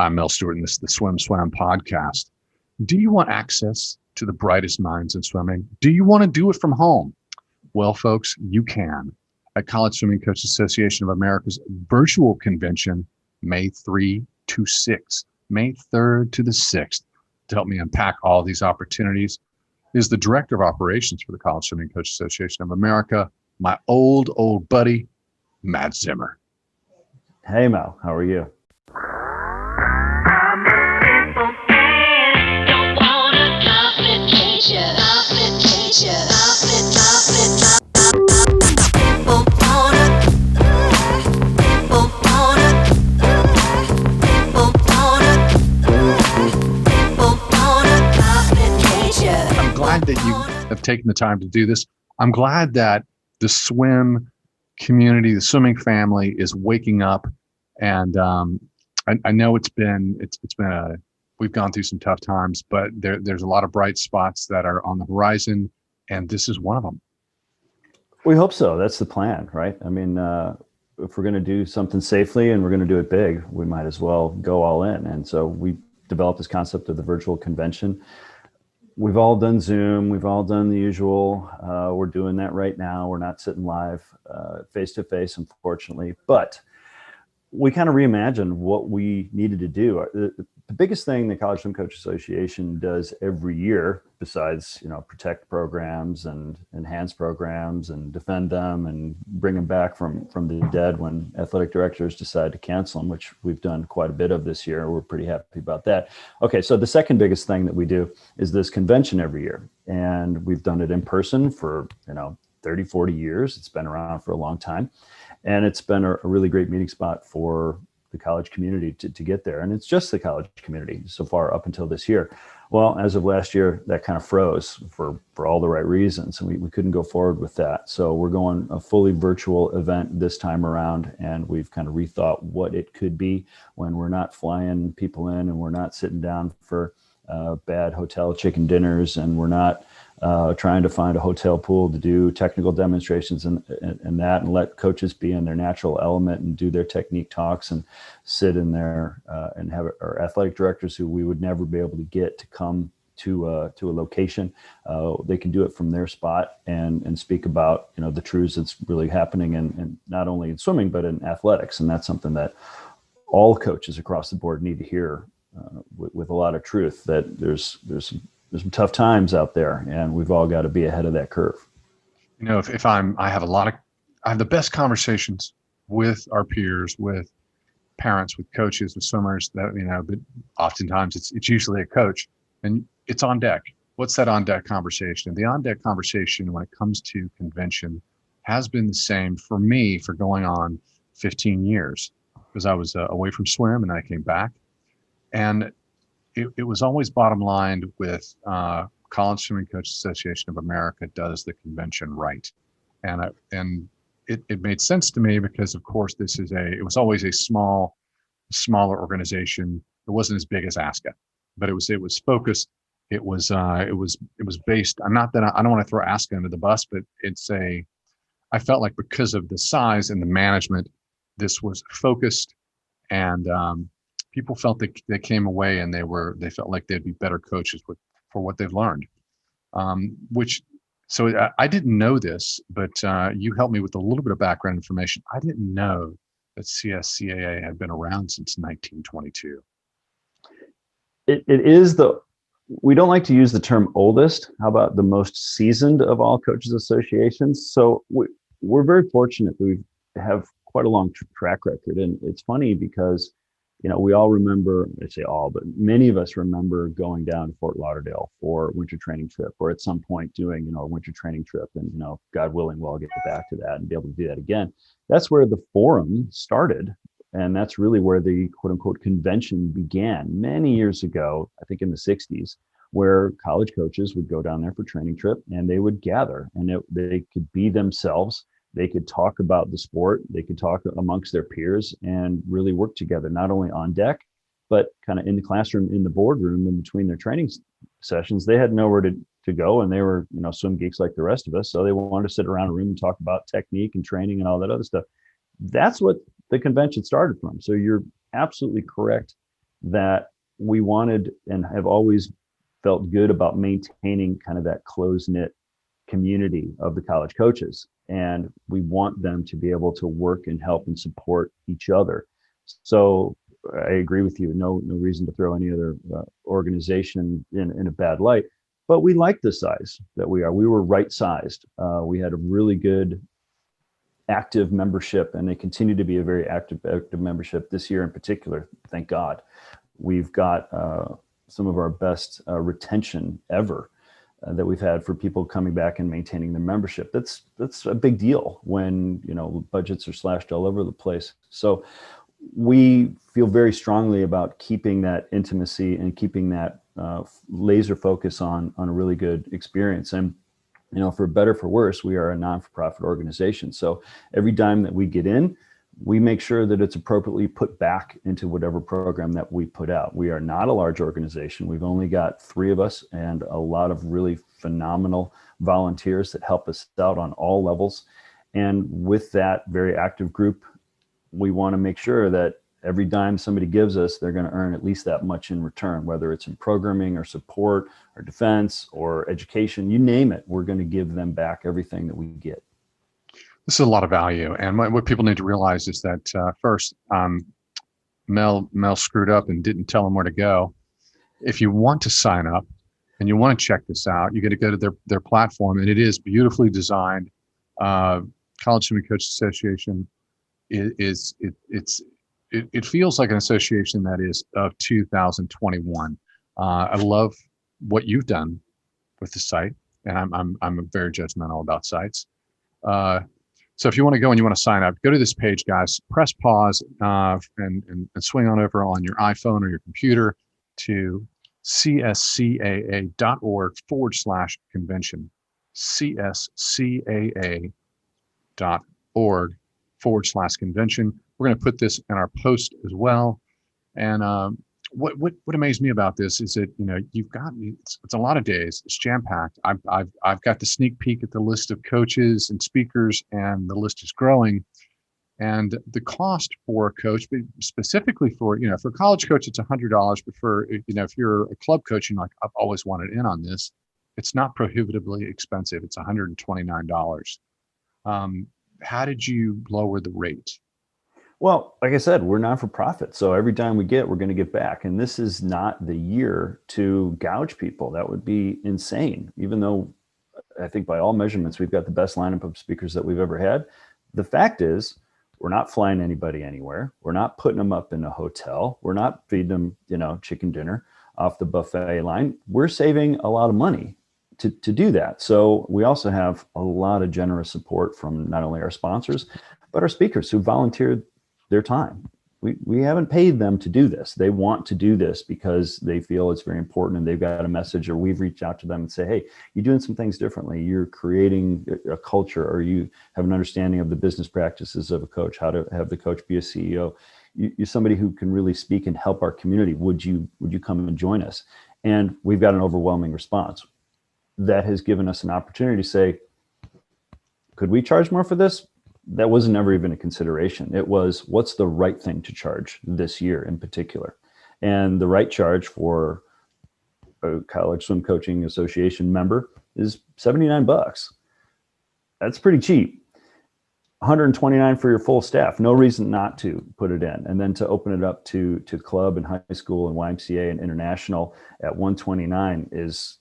I'm Mel Stewart, and this is the Swim Swam podcast. Do you want access to the brightest minds in swimming? Do you want to do it from home? Well, folks, you can. At College Swimming Coaches Association of America's virtual convention, May 3 to 6, May 3rd to the 6th. To help me unpack all these opportunities is the Director of Operations for the College Swimming Coaches Association of America, my old buddy, Matt Zimmer. Hey, Mel, how are you? I'm glad that you have taken the time to do this. I'm glad that the swim community, the swimming family is waking up. And I know we've gone through some tough times, but there's a lot of bright spots that are on the horizon, and this is one of them. We hope so. That's the plan, right? I mean, if we're going to do something safely and we're going to do it big, we might as well go all in. And so we developed this concept of the virtual convention. We've all done Zoom. We've all done the usual. We're doing that right now. We're not sitting live face to face, unfortunately, but we kind of reimagined what we needed to do. The biggest thing the College Swim Coach Association does every year, besides protect programs and enhance programs and defend them and bring them back from the dead when athletic directors decide to cancel them, which we've done quite a bit of this year. We're pretty happy about that. Okay, so the second biggest thing that we do is this convention every year, and we've done it in person for 30, 40 years. It's been around for a long time. And it's been a really great meeting spot for the college community to get there. And it's just the college community so far up until this year. Well, as of last year, that kind of froze for all the right reasons. And we couldn't go forward with that. So we're going a fully virtual event this time around. And we've kind of rethought what it could be when we're not flying people in and we're not sitting down for bad hotel chicken dinners, and we're not trying to find a hotel pool to do technical demonstrations and let coaches be in their natural element and do their technique talks and sit in there and have our athletic directors, who we would never be able to get to come to a location. They can do it from their spot and speak about the truths that's really happening in not only in swimming but in athletics. And that's something that all coaches across the board need to hear with a lot of truth, that there's some tough times out there, and we've all got to be ahead of that curve. I have the best conversations with our peers, with parents, with coaches, with swimmers but oftentimes it's usually a coach, and it's on deck. What's that on deck conversation? The on deck conversation when it comes to convention has been the same for me for going on 15 years, because I was away from swim and I came back. And it was always bottom lined with College Swimming Coaches Association of America does the convention right. And it made sense to me because, of course, it was always a smaller organization. It wasn't as big as ASCA, but it was focused. It was based. I don't want to throw ASCA under the bus, but I felt like because of the size and the management, this was focused, and people felt that they came away and they felt like they'd be better coaches for what they've learned. So I didn't know this, but you helped me with a little bit of background information. I didn't know that CSCAA had been around since 1922. It is we don't like to use the term oldest. How about the most seasoned of all coaches associations? So we're very fortunate that we have quite a long track record. And it's funny because we all remember, I say all, but many of us remember going down to Fort Lauderdale for a winter training trip, or at some point doing, a winter training trip. And, God willing, we'll get back to that and be able to do that again. That's where the forum started. And that's really where the quote unquote convention began many years ago, I think in the 60s, where college coaches would go down there for training trip and they would gather, and they could be themselves. They could talk about the sport. They could talk amongst their peers and really work together, not only on deck, but kind of in the classroom, in the boardroom, in between their training sessions. They had nowhere to go, and they were, swim geeks like the rest of us. So they wanted to sit around a room and talk about technique and training and all that other stuff. That's what the convention started from. So you're absolutely correct that we wanted and have always felt good about maintaining kind of that close-knit community of the college coaches. And we want them to be able to work and help and support each other. So I agree with you. No reason to throw any other organization in a bad light. But we like the size that we are. We were right sized. We had a really good active membership, and they continue to be a very active membership this year in particular. Thank God. We've got some of our best retention ever that we've had for people coming back and maintaining their membership. That's a big deal when, you know, budgets are slashed all over the place. So we feel very strongly about keeping that intimacy and keeping that laser focus on a really good experience. And, you know, for better, for worse, we are a non-for-profit organization. So every dime that we get in, we make sure that it's appropriately put back into whatever program that we put out. We are not a large organization. We've only got 3 of us and a lot of really phenomenal volunteers that help us out on all levels. And with that very active group, we want to make sure that every dime somebody gives us, they're going to earn at least that much in return, whether it's in programming or support or defense or education, you name it, we're going to give them back everything that we get. This is a lot of value. And what people need to realize is that first, Mel screwed up and didn't tell them where to go. If you want to sign up and you want to check this out, you got to go to their platform, and it is beautifully designed. College Swimming Coaches Association it feels like an association that is of 2021. I love what you've done with the site, and I'm very judgmental about sites. So if you want to go and you want to sign up, go to this page, guys. Press pause and swing on over on your iPhone or your computer to cscaa.org/convention. cscaa.org/convention. We're going to put this in our post as well. And what amazed me about this is that, you know, you've got, it's a lot of days. It's jam packed. I've got the sneak peek at the list of coaches and speakers, and the list is growing. And the cost for a coach, specifically for, you know, for a college coach, it's $100. But for, you know, if you're a club coach and like, I've always wanted in on this, it's not prohibitively expensive. It's $129. How did you lower the rate? Well, like I said, we're not for profit. So every time we get, we're going to get back. And this is not the year to gouge people. That would be insane. Even though I think by all measurements, we've got the best lineup of speakers that we've ever had. The fact is, we're not flying anybody anywhere. We're not putting them up in a hotel. We're not feeding them, you know, chicken dinner off the buffet line. We're saving a lot of money to do that. So we also have a lot of generous support from not only our sponsors, but our speakers who volunteered their time. We haven't paid them to do this. They want to do this because they feel it's very important and they've got a message, or we've reached out to them and say, hey, you're doing some things differently. You're creating a culture, or you have an understanding of the business practices of a coach, how to have the coach be a CEO. You're somebody who can really speak and help our community. Would you come and join us? And we've got an overwhelming response. That has given us an opportunity to say, could we charge more for this? That wasn't ever even a consideration. It was, what's the right thing to charge this year in particular? And the right charge for a College Swim Coaching Association member is $79. That's pretty cheap. $129 for your full staff. No reason not to put it in. And then to open it up to club and high school and YMCA and international at $129 is,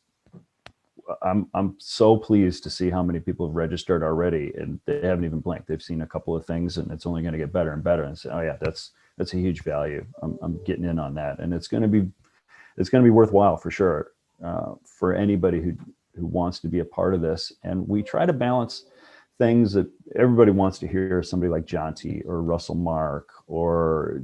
I'm so pleased to see how many people have registered already, and they haven't even blinked. They've seen a couple of things, and it's only going to get better and better. And say, oh yeah, that's a huge value. I'm getting in on that, and it's going to be worthwhile for sure for anybody who wants to be a part of this. And we try to balance things that everybody wants to hear. Somebody like Jonty or Russell Mark or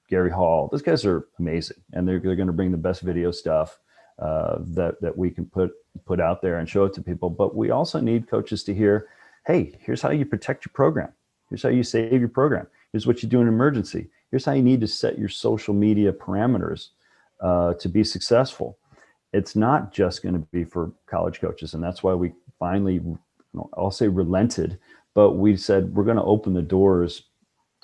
Gary Hall. Those guys are amazing, and they're going to bring the best video stuff that we can put out there and show it to people. But we also need coaches to hear, hey, here's how you protect your program. Here's how you save your program. Here's what you do in an emergency. Here's how you need to set your social media parameters to be successful. It's not just going to be for college coaches. And that's why we finally, I'll say relented, but we said we're going to open the doors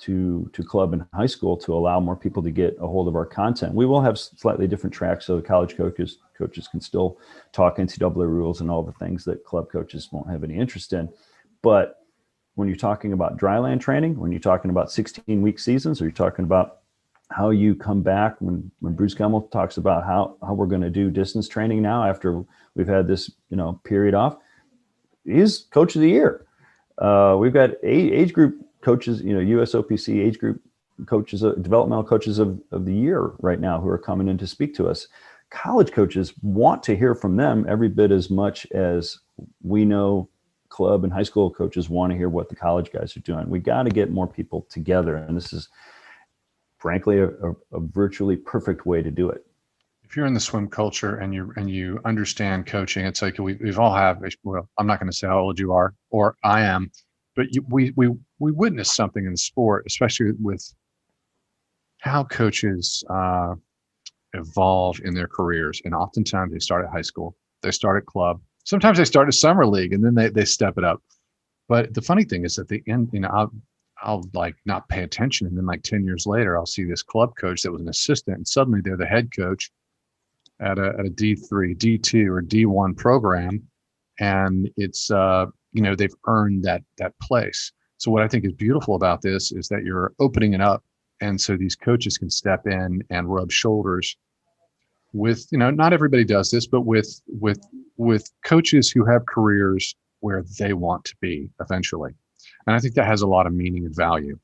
to club and high school to allow more people to get a hold of our content. We will have slightly different tracks, so the college coaches can still talk NCAA rules and all the things that club coaches won't have any interest in. But when you're talking about dryland training, when you're talking about 16-week seasons, or you're talking about how you come back, when Bruce Gemmell talks about how we're going to do distance training now after we've had this period off, he's coach of the year. We've got age group coaches, USOPC age group coaches, developmental coaches of the year right now who are coming in to speak to us. College coaches want to hear from them every bit as much as we know club and high school coaches want to hear what the college guys are doing. We got to get more people together. And this is frankly a virtually perfect way to do it. If you're in the swim culture and you understand coaching, it's like we've all have, well, I'm not going to say how old you are or I am, but we witness something in the sport, especially with how coaches evolve in their careers. And oftentimes they start at high school, they start at club. Sometimes they start at summer league and then they step it up. But the funny thing is at the end, I'll like not pay attention. And then like 10 years later, I'll see this club coach that was an assistant and suddenly they're the head coach at a D3, D2 or D1 program. And it's, they've earned that place. So what I think is beautiful about this is that you're opening it up. And so these coaches can step in and rub shoulders with, not everybody does this, but with coaches who have careers where they want to be eventually. And I think that has a lot of meaning and value.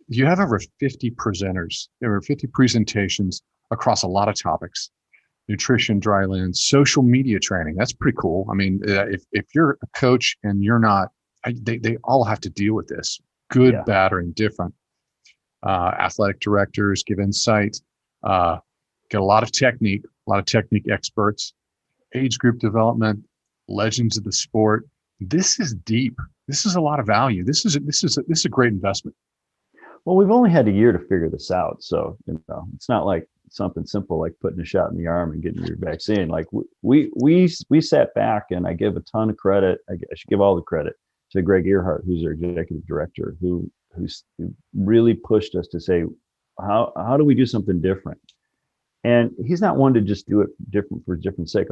You have over 50 presenters, there are 50 presentations across a lot of topics: nutrition, dryland, social media training. That's pretty cool. I mean, if you're a coach and you're not, they all have to deal with this, good, Yeah. bad, or indifferent. Athletic directors give insight, get a lot of technique experts, age group development, legends of the sport. This is deep. This is a lot of value. This is a great investment. Well, we've only had a year to figure this out. So, it's not like something simple like putting a shot in the arm and getting your vaccine. Like we sat back, and I give a ton of credit. I should give all the credit to Greg Earhart, who's our executive director, who really pushed us to say, how do we do something different? And he's not one to just do it different for different sake.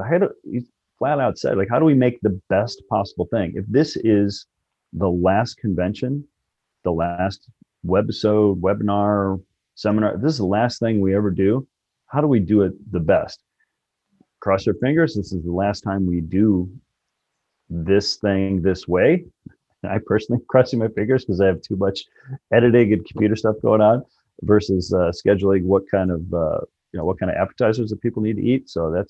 He flat out said, like, how do we make the best possible thing? If this is the last convention, the last webisode, webinar, seminar, if this is the last thing we ever do, how do we do it the best? Cross your fingers. This is the last time we do this thing this way. I personally crossing my fingers because I have too much editing and computer stuff going on versus scheduling what kind of appetizers that people need to eat. So that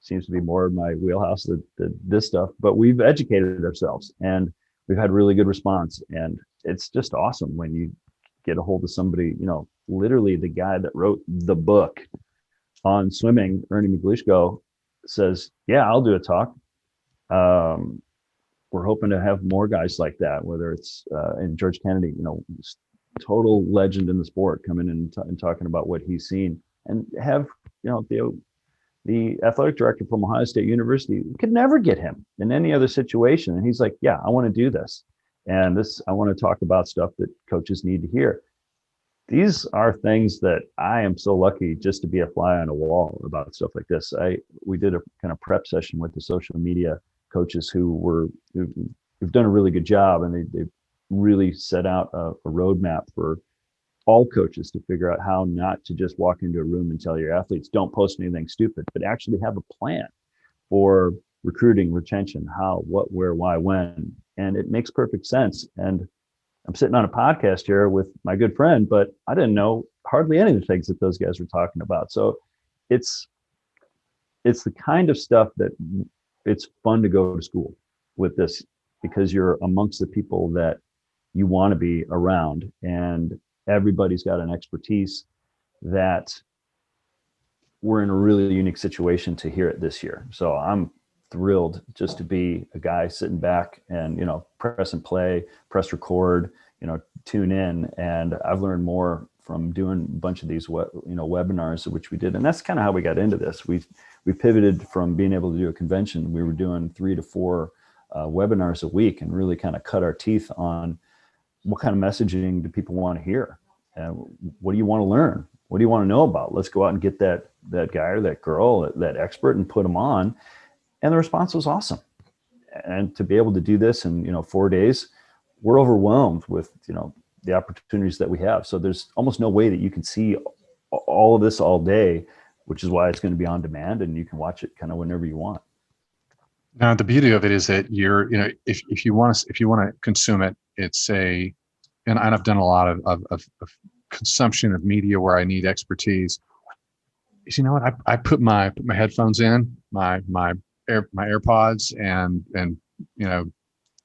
seems to be more of my wheelhouse than this stuff. But we've educated ourselves and we've had really good response. And it's just awesome when you get a hold of somebody, literally the guy that wrote the book on swimming, Ernie McGlishko, says, yeah, I'll do a talk. We're hoping to have more guys like that, whether it's and George Kennedy, total legend in the sport, coming in and talking about what he's seen, and have the athletic director from Ohio State University could never get him in any other situation, and he's like, yeah, I want to do this, and I want to talk about stuff that coaches need to hear. These are things that I am so lucky just to be a fly on a wall about stuff like this. We did a kind of prep session with the social media coaches who've done a really good job, and they really set out a roadmap for all coaches to figure out how not to just walk into a room and tell your athletes, don't post anything stupid, but actually have a plan for recruiting, retention, how, what, where, why, when. And it makes perfect sense. And I'm sitting on a podcast here with my good friend, but I didn't know hardly any of the things that those guys were talking about. So it's the kind of stuff that it's fun to go to school with this, because you're amongst the people that you want to be around, and everybody's got an expertise that we're in a really unique situation to hear it this year. So I'm thrilled just to be a guy sitting back and, press and play, press record, tune in. And I've learned more from doing a bunch of these, webinars, which we did. And that's kind of how we got into this. We pivoted from being able to do a convention. We were doing 3 to 4 webinars a week and really kind of cut our teeth on what kind of messaging do people want to hear? What do you want to learn? What do you want to know about? Let's go out and get that guy or that girl, that expert, and put them on. And the response was awesome. And to be able to do this in 4 days, we're overwhelmed with the opportunities that we have. So there's almost no way that you can see all of this all day, which is why it's going to be on demand, and you can watch it kind of whenever you want. Now, the beauty of it is that if you want to consume it, and I've done a lot of consumption of media where I need expertise. Is, what I put my headphones in, my AirPods, and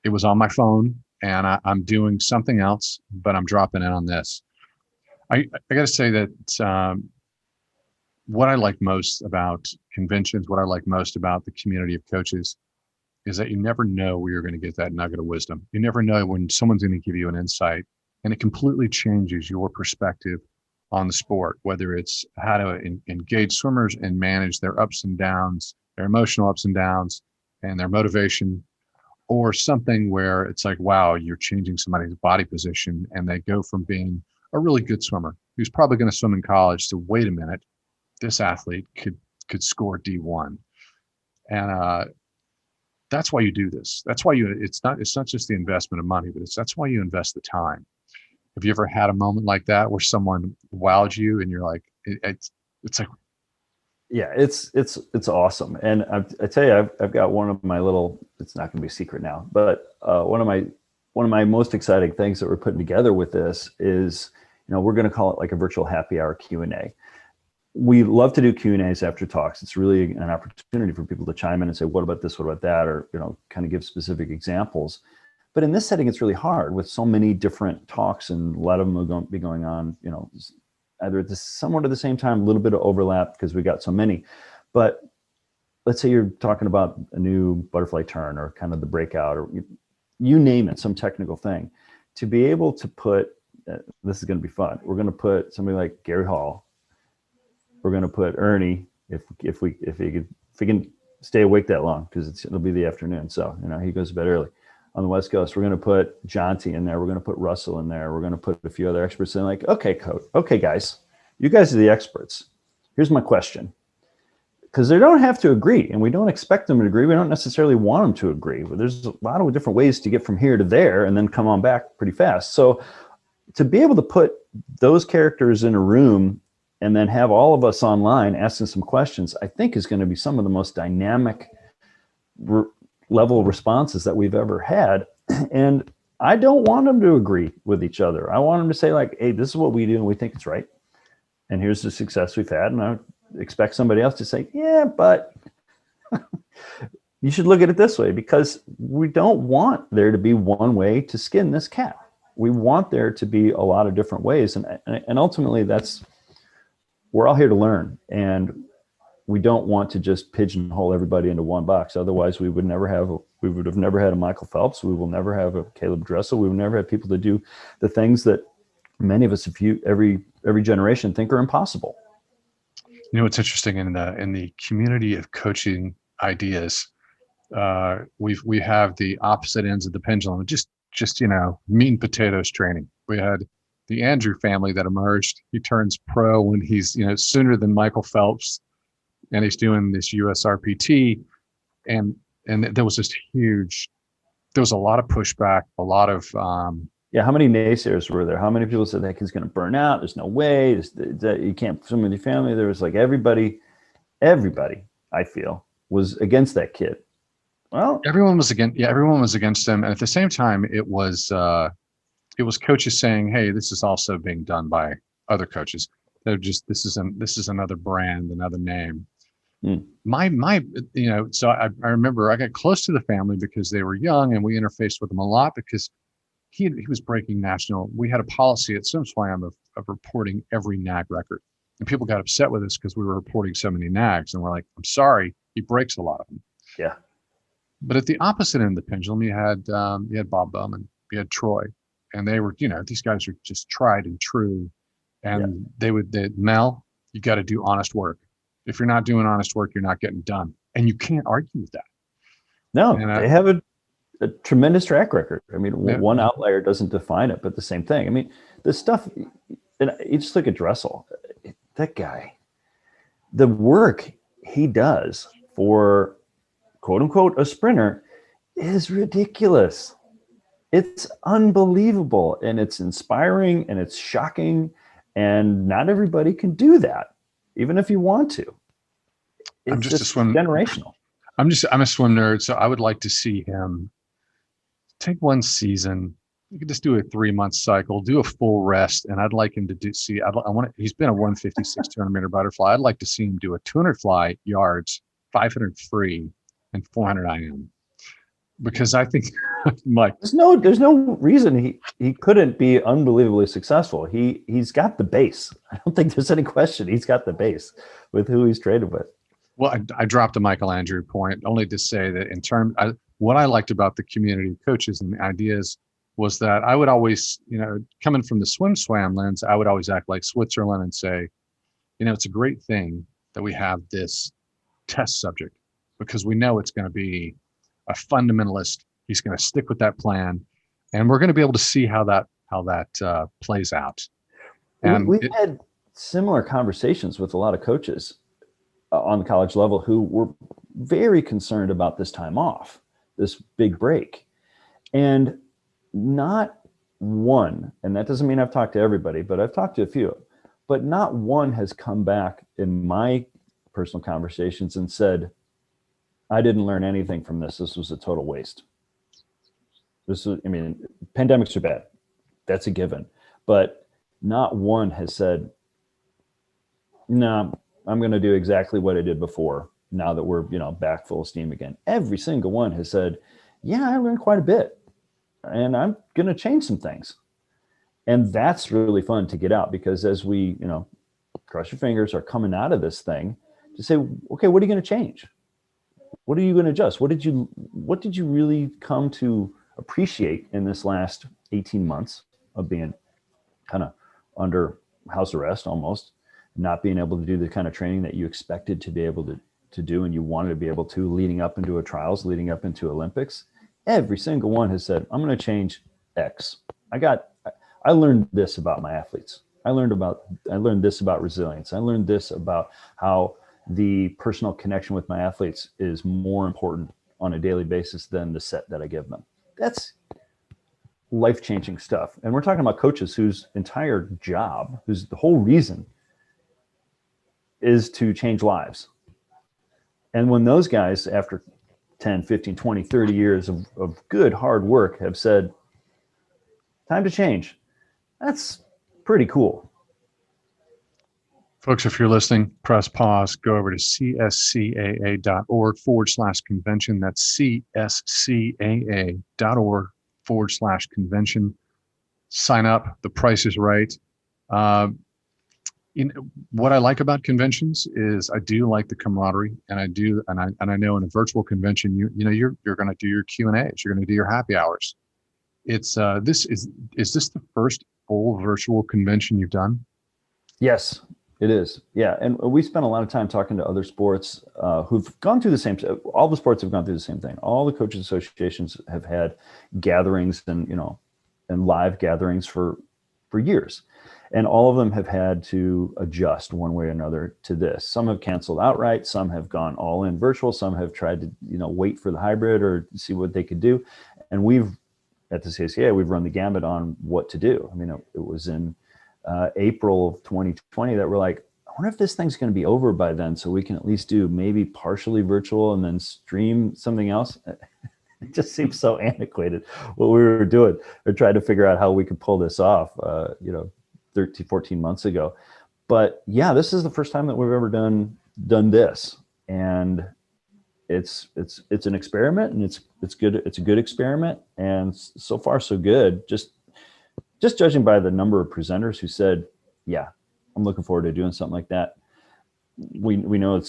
it was on my phone, and I'm doing something else, but I'm dropping in on this. I got to say that what I like most about conventions, what I like most about the community of coaches, is that you never know where you're going to get that nugget of wisdom. You never know when someone's going to give you an insight, and it completely changes your perspective on the sport, whether it's how to engage swimmers and manage their ups and downs, their emotional ups and downs, and their motivation, or something where it's like, wow, you're changing somebody's body position, and they go from being a really good swimmer who's probably going to swim in college to, wait a minute, this athlete could score D1. And that's why you do this. That's why it's not just the investment of money, but that's why you invest the time. Have you ever had a moment like that where someone wowed you and you're like, it's like, yeah, it's awesome. And I tell you, I've got one of my little, it's not going to be a secret now, but one of my most exciting things that we're putting together with this is, we're going to call it like a virtual happy hour Q&A. We love to do Q&As after talks. It's really an opportunity for people to chime in and say, what about this, what about that, or kind of give specific examples. But in this setting, it's really hard with so many different talks, and a lot of them are going to be going on, either somewhat at the same time, a little bit of overlap because we got so many. But let's say you're talking about a new butterfly turn or kind of the breakout, or you name it, some technical thing. To be able to put, this is going to be fun. We're going to put somebody like Gary Hall. We're going to put Ernie, if we can stay awake that long, because it'll be the afternoon. So he goes to bed early. On the West Coast, we're going to put Jonty in there. We're going to put Russell in there. We're going to put a few other experts in. Like, okay, coach, okay, guys, you guys are the experts. Here's my question, because they don't have to agree, and we don't expect them to agree. We don't necessarily want them to agree. But there's a lot of different ways to get from here to there, and then come on back pretty fast. So to be able to put those characters in a room and then have all of us online asking some questions, I think is going to be some of the most dynamic level responses that we've ever had. And I don't want them to agree with each other. I want them to say, like, hey, this is what we do and we think it's right, and here's the success we've had. And I expect somebody else to say, yeah, but you should look at it this way, because we don't want there to be one way to skin this cat. We want there to be a lot of different ways. And ultimately, we're all here to learn, and we don't want to just pigeonhole everybody into one box. Otherwise, we would have never had a Michael Phelps. We will never have a Caleb Dressel. We will never have people to do the things that many of us, every generation, think are impossible. It's interesting in the community of coaching ideas. We have the opposite ends of the pendulum. Just meat and potatoes training. We had the Andrew family that emerged. He turns pro when he's sooner than Michael Phelps. And he's doing this USRPT, and there was a lot of pushback, a lot of how many naysayers were there? How many people said that kid's going to burn out? There's no way that you can't swim with your family. There was like everybody I feel was against that kid. Well, everyone was against him, and at the same time, it was coaches saying, hey, this is also being done by other coaches. They're just, this is another brand, another name. So I remember I got close to the family because they were young, and we interfaced with them a lot because he was breaking national. We had a policy at SwimSwam of reporting every NAG record, and people got upset with us because we were reporting so many NAGs, and we're like, I'm sorry, he breaks a lot of them. Yeah. But at the opposite end of the pendulum, you had Bob Bowman, you had Troy, and they were, these guys are just tried and true. And Mel, you got to do honest work. If you're not doing honest work, you're not getting done. And you can't argue with that. No, they have a tremendous track record. I mean, Yeah. one outlier doesn't define it, but the same thing. I mean, the stuff, and you just look at Dressel, that guy, the work he does for quote unquote a sprinter is ridiculous. It's unbelievable, and it's inspiring, and it's shocking, and not everybody can do that, even if you want to. It's I'm just a swim generational. I'm a swim nerd, so I would like to see him take one season. You could just do a 3-month cycle, do a full rest, and I'd like him to he's been a 156 200-meter butterfly. I'd like to see him do a 200 fly yards, 500 free, and 400 IM, because I think Mike, there's no reason he couldn't be unbelievably successful. He's got the base. I don't think there's any question. He's got the base with who he's traded with. Well, I dropped the Michael Andrew point only to say that what I liked about the community of coaches and the ideas was that I would always, coming from the swam lens, I would always act like Switzerland and say, it's a great thing that we have this test subject, because we know it's going to be a fundamentalist. He's going to stick with that plan, and we're going to be able to see how that plays out. And we've had similar conversations with a lot of coaches on the college level who were very concerned about this time off, this big break. And not one, and that doesn't mean I've talked to everybody, but I've talked to a few, but not one has come back in my personal conversations and said, I didn't learn anything from this. This was a total waste. Pandemics are bad. That's a given. But not one has said, no, I'm going to do exactly what I did before, now that we're, back full steam again. Every single one has said, yeah, I learned quite a bit, and I'm going to change some things. And that's really fun to get out, because as we, cross your fingers, are coming out of this thing, to say, okay, what are you going to change? What are you going to adjust? What did you really come to appreciate in this last 18 months of being kind of under house arrest almost, not being able to do the kind of training that you expected to be able to do, and you wanted to be able to, leading up into a trials, leading up into Olympics? Every single one has said, I'm going to change X. I learned this about my athletes. I learned this about resilience. I learned this about how the personal connection with my athletes is more important on a daily basis than the set that I give them. That's life-changing stuff. And we're talking about coaches whose entire job, whose the whole reason is to change lives. And when those guys, after 10, 15, 20, 30 years of good, hard work, have said, time to change, that's pretty cool. Folks, if you're listening, press pause, go over to cscaa.org/convention. That's cscaa.org/convention. Sign up. The price is right. What I like about conventions is I do like the camaraderie, and I know in a virtual convention, you're going to do your Q&As, you're going to do your happy hours. It's is this the first full virtual convention you've done? Yes, it is. Yeah, and we spent a lot of time talking to other sports who've gone through the same. All the sports have gone through the same thing. All the coaches associations have had gatherings and live gatherings for years. And all of them have had to adjust one way or another to this. Some have canceled outright. Some have gone all in virtual. Some have tried to, wait for the hybrid or see what they could do. And at the CSCAA, we've run the gamut on what to do. I mean, it was in April of 2020 that we're like, I wonder if this thing's going to be over by then, so we can at least do maybe partially virtual and then stream something else. It just seems so antiquated what we were doing. We're trying to figure out how we could pull this off, 13, 14 months ago. But yeah, this is the first time that we've ever done this. And it's an experiment, and it's good. It's a good experiment. And so far so good. Just judging by the number of presenters who said, yeah, I'm looking forward to doing something like that. We know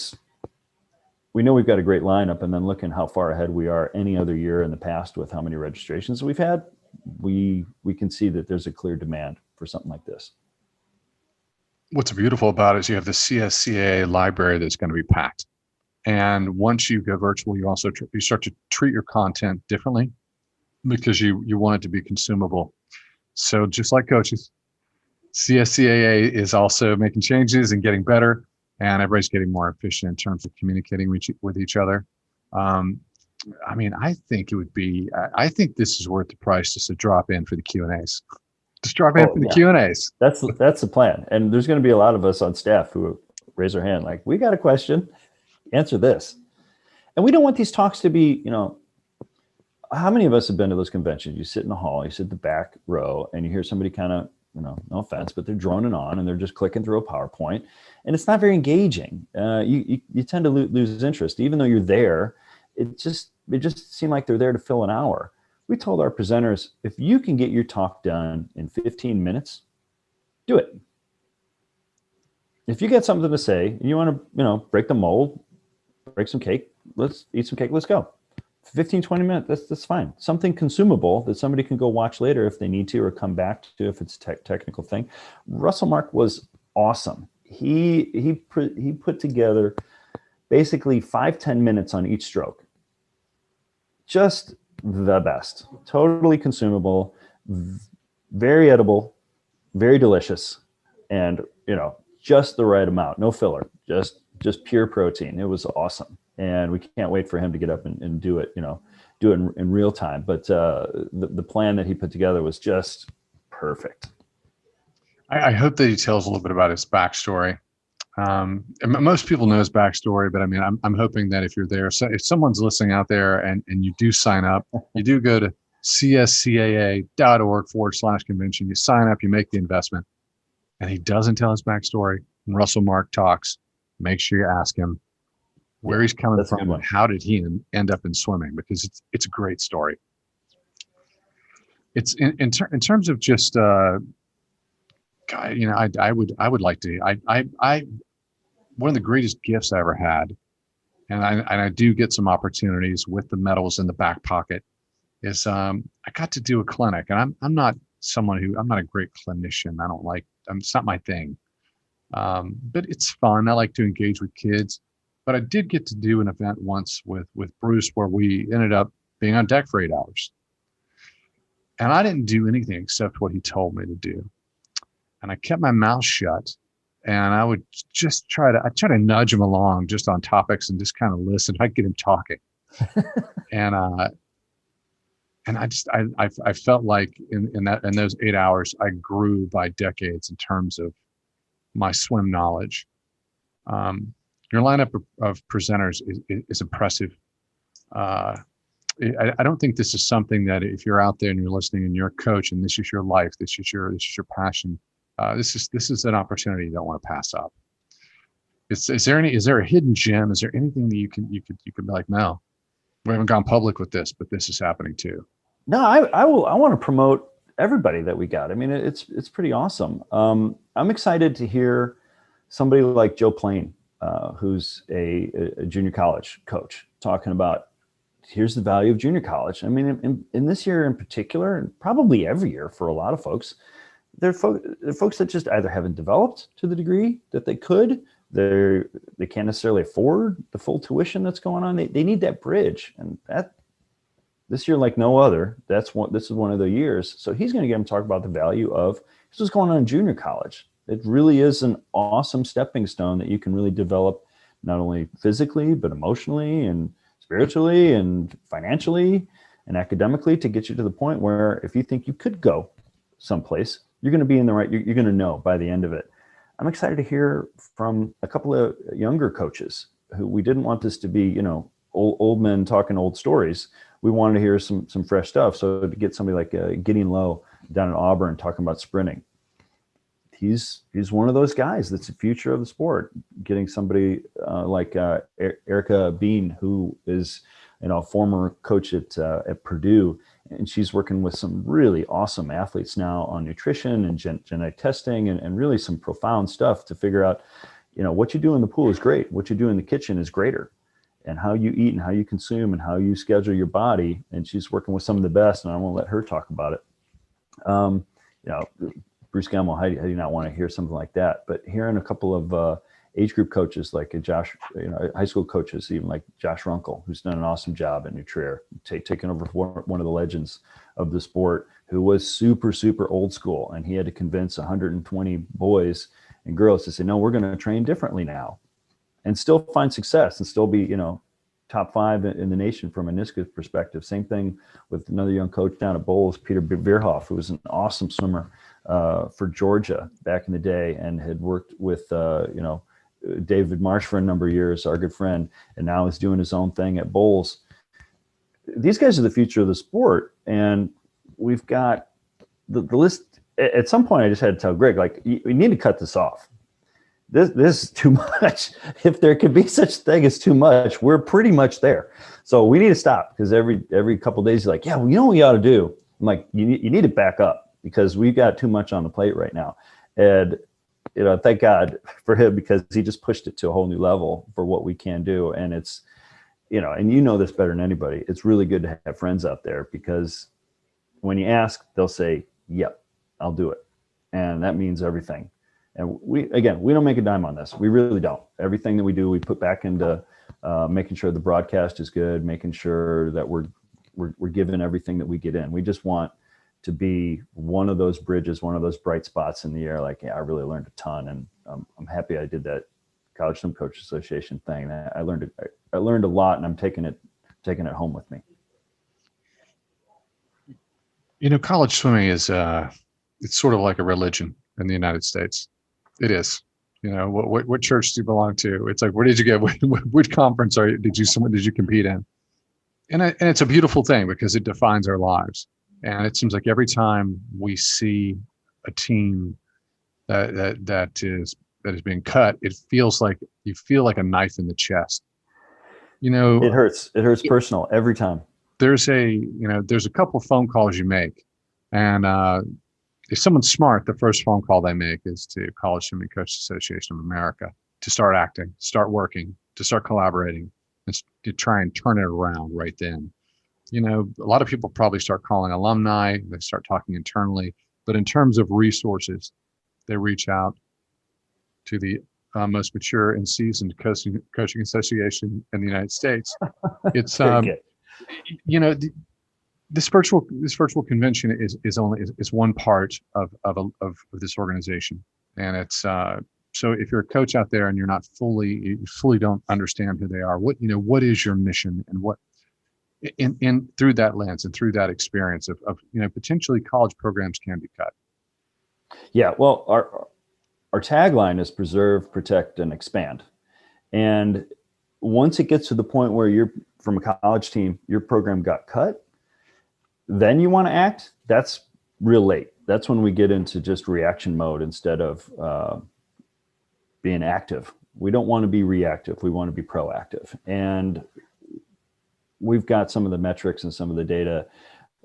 we've got a great lineup, and then looking how far ahead we are any other year in the past with how many registrations we've had, we can see that there's a clear demand for something like this. What's beautiful about it is you have the CSCAA library that's going to be packed. And once you go virtual, you start to treat your content differently. because you want it to be consumable. So just like coaches, CSCAA is also making changes and getting better, and everybody's getting more efficient in terms of communicating with each other. I mean, I think it would be. I think this is worth the price just to drop in for the Q&As. Just drop in for the Q&As. That's the plan. And there's going to be a lot of us on staff who raise their hand, like, we got a question, answer this. And we don't want these talks to be, how many of us have been to those conventions? You sit in the hall, you sit in the back row, and you hear somebody kind of, no offense, but they're droning on and they're just clicking through a PowerPoint, and it's not very engaging. You tend to lose interest, even though you're there. It just seemed like they're there to fill an hour. We told our presenters, if you can get your talk done in 15 minutes, do it. If you got something to say and you want to, break the mold, break some cake, let's eat some cake, let's go. 15, 20 minutes, that's fine. Something consumable that somebody can go watch later if they need to, or come back to if it's a technical thing. Russell Mark was awesome. He put together basically 5-10 minutes on each stroke. Just the best. Totally consumable, very edible, very delicious, and just the right amount. No filler, just pure protein. It was awesome, and we can't wait for him to get up and do it. Do it in real time. But the plan that he put together was just perfect. I hope that he tells a little bit about his backstory. And most people know his backstory, but I mean, I'm hoping that if you're there, so if someone's listening out there and you do sign up, you do go to cscaa.org/convention, you sign up, you make the investment, and he doesn't tell his backstory, and Russell Mark talks, make sure you ask him where he's coming from and how did he end up in swimming, because it's a great story. It's in terms of just, I would like to, one of the greatest gifts I ever had, and I do get some opportunities with the medals in the back pocket, is I got to do a clinic, and I'm not a great clinician. It's not my thing. But it's fun. I like to engage with kids, but I did get to do an event once with Bruce where we ended up being on deck for 8 hours, and I didn't do anything except what he told me to do. And I kept my mouth shut, and I would just try to nudge him along just on topics and just kind of listen. I'd get him talking. and I felt like in those 8 hours, I grew by decades in terms of my swim knowledge. Your lineup of presenters is impressive. I don't think this is something that if you're out there and you're listening and you're a coach and this is your life, this is your passion, this is an opportunity you don't want to pass up. Is there a hidden gem? Is there anything that you could be like, no, we haven't gone public with this, but this is happening too? No, I want to promote everybody that we got. I mean, it's pretty awesome. I'm excited to hear somebody like Joe Plain, who's a junior college coach, talking about here's the value of junior college. I mean, in this year in particular, and probably every year for a lot of folks, they're folks that just either haven't developed to the degree that they could. They can't necessarily afford the full tuition that's going on. They need that bridge, and that this year, like no other, this is one of the years. So he's going to get them to talk about the value of this is going on in junior college. It really is an awesome stepping stone that you can really develop not only physically, but emotionally and spiritually and financially and academically to get you to the point where if you think you could go someplace, you're going to be in the right, you're going to know by the end of it. I'm excited to hear from a couple of younger coaches who we didn't want this to be, old men talking old stories. We wanted to hear some fresh stuff. So to get somebody like Gideon Lowe down in Auburn talking about sprinting, he's one of those guys that's the future of the sport. Getting somebody like Erica Bean, who is former coach at Purdue, and she's working with some really awesome athletes now on nutrition and genetic testing and really some profound stuff to figure out, what you do in the pool is great. What you do in the kitchen is greater, and how you eat and how you consume and how you schedule your body. And she's working with some of the best, and I won't let her talk about it. Bruce Gemmell, how do you not want to hear something like that? But hearing a couple of age group coaches like Josh, high school coaches, even like Josh Runkle, who's done an awesome job at New Trier, taking over for one of the legends of the sport, who was super, super old school. And he had to convince 120 boys and girls to say, no, we're going to train differently now and still find success and still be, top 5 in the nation from a meniscus perspective. Same thing with another young coach down at Bowles, Peter Bierhoff, who was an awesome swimmer for Georgia back in the day and had worked with, David Marsh for a number of years, our good friend, and now is doing his own thing at Bowles. These guys are the future of the sport. And we've got the list. At some point, I just had to tell Greg, like, we need to cut this off. This is too much. If there could be such thing as too much, we're pretty much there. So we need to stop, because every couple of days you're like, yeah, well, you know what you ought to do? I'm like, you need to back up, because we've got too much on the plate right now. And thank God for him, because he just pushed it to a whole new level for what we can do. And it's, and this better than anybody, it's really good to have friends out there, because when you ask, they'll say, yep, I'll do it. And that means everything. And we don't make a dime on this. We really don't. Everything that we do, we put back into making sure the broadcast is good, making sure that we're giving everything that we get in. We just want to be one of those bridges, one of those bright spots in the air. Like, yeah, I really learned a ton, and I'm happy I did that College Swim Coach Association thing. I learned a lot, and I'm taking it home with me. College swimming is it's sort of like a religion in the United States. It is. What church do you belong to? It's like, where did you go? Which conference did you compete in? And it's a beautiful thing, because it defines our lives. And it seems like every time we see a team that is being cut, it feels like you feel like a knife in the chest. It hurts. It hurts personal every time. There's a couple of phone calls you make, and if someone's smart, the first phone call they make is to College Swimming Coaches Association of America to start acting, start working, to start collaborating, and to try and turn it around right then. A lot of people probably start calling alumni, they start talking internally, but in terms of resources, they reach out to the most mature and seasoned coaching association in the United States. It's this virtual convention is one part of this organization, and it's so if you're a coach out there and you fully don't understand who they are, what is your mission, and what in through that lens and through that experience of potentially college programs can be cut. Yeah, well, our tagline is preserve, protect, and expand. And once it gets to the point where you're from a college team, your program got cut, then you want to act, that's real late. That's when we get into just reaction mode instead of being active. We don't want to be reactive. We want to be proactive. And we've got some of the metrics and some of the data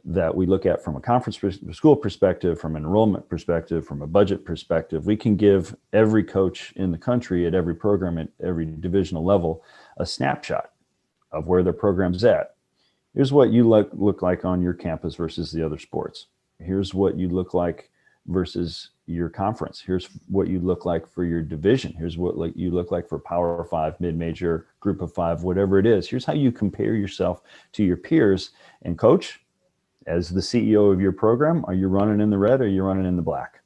that we look at from a conference school perspective, from an enrollment perspective, from a budget perspective. We can give every coach in the country at every program at every divisional level a snapshot of where their program's at. Here's what you look like on your campus versus the other sports. Here's what you look like versus your conference. Here's what you look like for your division. Here's what you look like for Power 5, mid-major, Group of 5, whatever it is. Here's how you compare yourself to your peers. And coach, as the CEO of your program, are you running in the red or are you running in the black?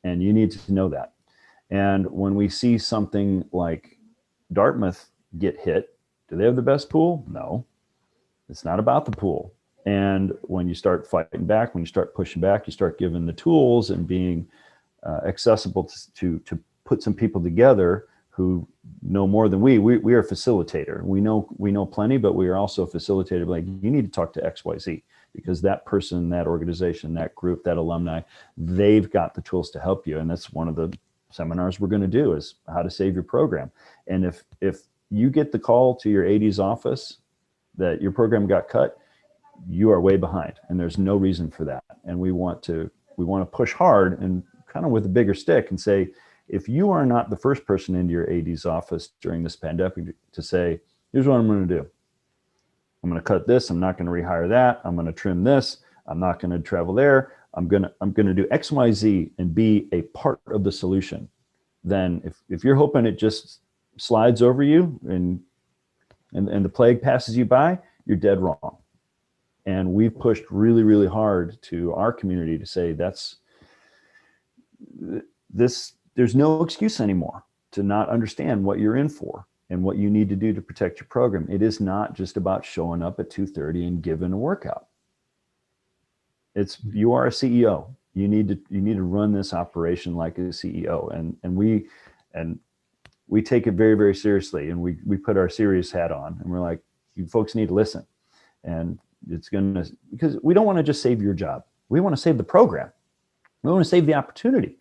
And you need to know that. And when we see something like Dartmouth get hit, do they have the best pool? No. It's not about the pool. And when you start fighting back, when you start pushing back, you start giving the tools and being accessible to put some people together who know more than we are a facilitator. We know plenty, but we are also a facilitator. Like, you need to talk to XYZ because that person, that organization, that group, that alumni, they've got the tools to help you. And that's one of the seminars we're going to do, is how to save your program. And if you get the call to your AD's office that your program got cut, you are way behind, and there's no reason for that. And we want to push hard and kind of with a bigger stick and say, if you are not the first person into your AD's office during this pandemic to say, here's what I'm going to do. I'm going to cut this. I'm not going to rehire that. I'm going to trim this. I'm not going to travel there. I'm going to do X, Y, Z and be a part of the solution. then if you're hoping it just slides over you and the plague passes you by, you're dead wrong. And we've pushed really, really hard to our community to say there's no excuse anymore to not understand what you're in for and what you need to do to protect your program. It is not just about showing up at 2:30 and giving a workout. You are a CEO. You need to run this operation like a CEO, and we take it very, very seriously, and we put our serious hat on, and we're like, you folks need to listen, and because we don't want to just save your job. We want to save the program. We want to save the opportunity,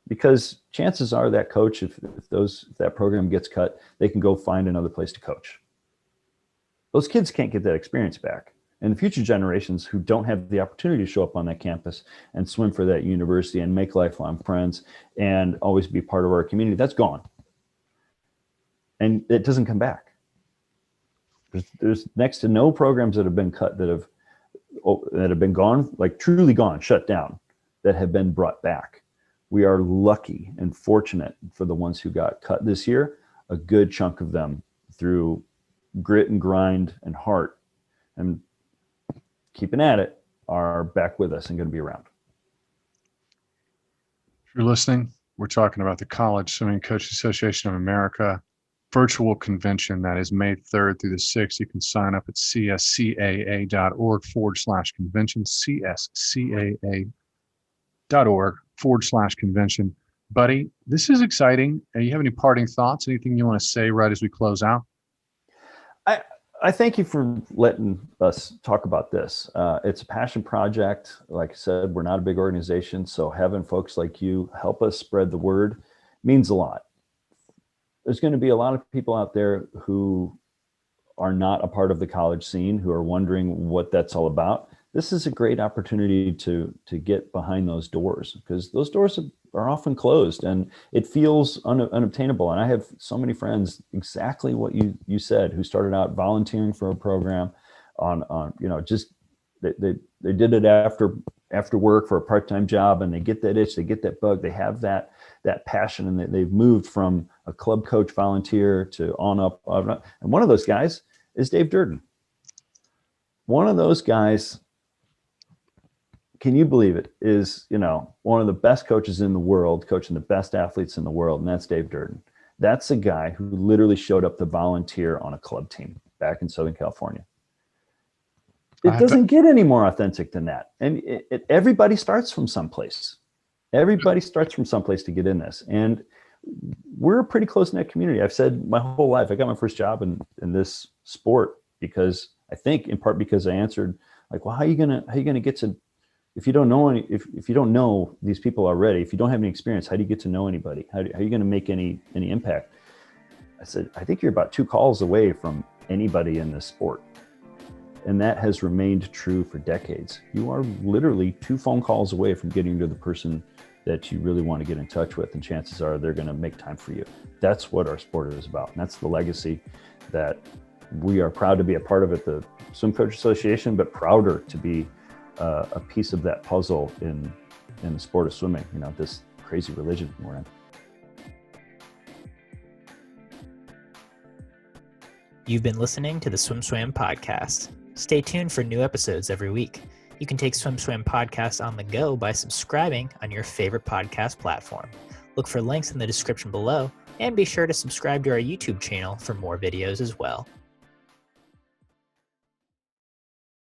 because chances are that coach, if that program gets cut, they can go find another place to coach. Those kids can't get that experience back. And the future generations who don't have the opportunity to show up on that campus and swim for that university and make lifelong friends and always be part of our community, that's gone. And it doesn't come back. There's next to no programs that have been cut that have been gone, like truly gone, shut down, that have been brought back. We are lucky and fortunate for the ones who got cut this year. A good chunk of them, through grit and grind and heart and keeping at it, are back with us and going to be around. If you're listening, we're talking about the College Swimming Coaches Association of America virtual convention that is May 3rd through the 6th. You can sign up at cscaa.org/convention, cscaa.org/convention. Buddy, this is exciting. You have any parting thoughts? Anything you want to say right as we close out? I thank you for letting us talk about this. It's a passion project. Like I said, we're not a big organization, so having folks like you help us spread the word means a lot. There's going to be a lot of people out there who are not a part of the college scene, who are wondering what that's all about. This is a great opportunity to get behind those doors, because those doors are often closed and it feels unobtainable. And I have so many friends, exactly what you said, who started out volunteering for a program on just they did it after work for a part-time job, and they get that itch, they get that bug, they have that passion, and they've moved from a club coach volunteer to on up. And one of those guys is Dave Durden. One of those guys, can you believe it, is one of the best coaches in the world, coaching the best athletes in the world, and that's Dave Durden. That's a guy who literally showed up to volunteer on a club team back in Southern California. It doesn't get any more authentic than that. And everybody starts from someplace. Everybody starts from someplace to get in this. And we're a pretty close-knit community. I've said my whole life, I got my first job in this sport because I think in part because I answered like, well, how are you gonna get to, if you don't know if you don't know these people already, if you don't have any experience, how do you get to know anybody? How are you going to make any impact? I said, I think you're about 2 calls away from anybody in this sport. And that has remained true for decades. You are literally 2 phone calls away from getting to the person that you really want to get in touch with. And chances are they're going to make time for you. That's what our sport is about. And that's the legacy that we are proud to be a part of at the Swim Coach Association, but prouder to be a piece of that puzzle in the sport of swimming, this crazy religion we're in. You've been listening to the Swim Swam podcast. Stay tuned for new episodes every week. You can take Swim Swam podcast on the go by subscribing on your favorite podcast platform. Look for links in the description below, and be sure to subscribe to our YouTube channel for more videos as well.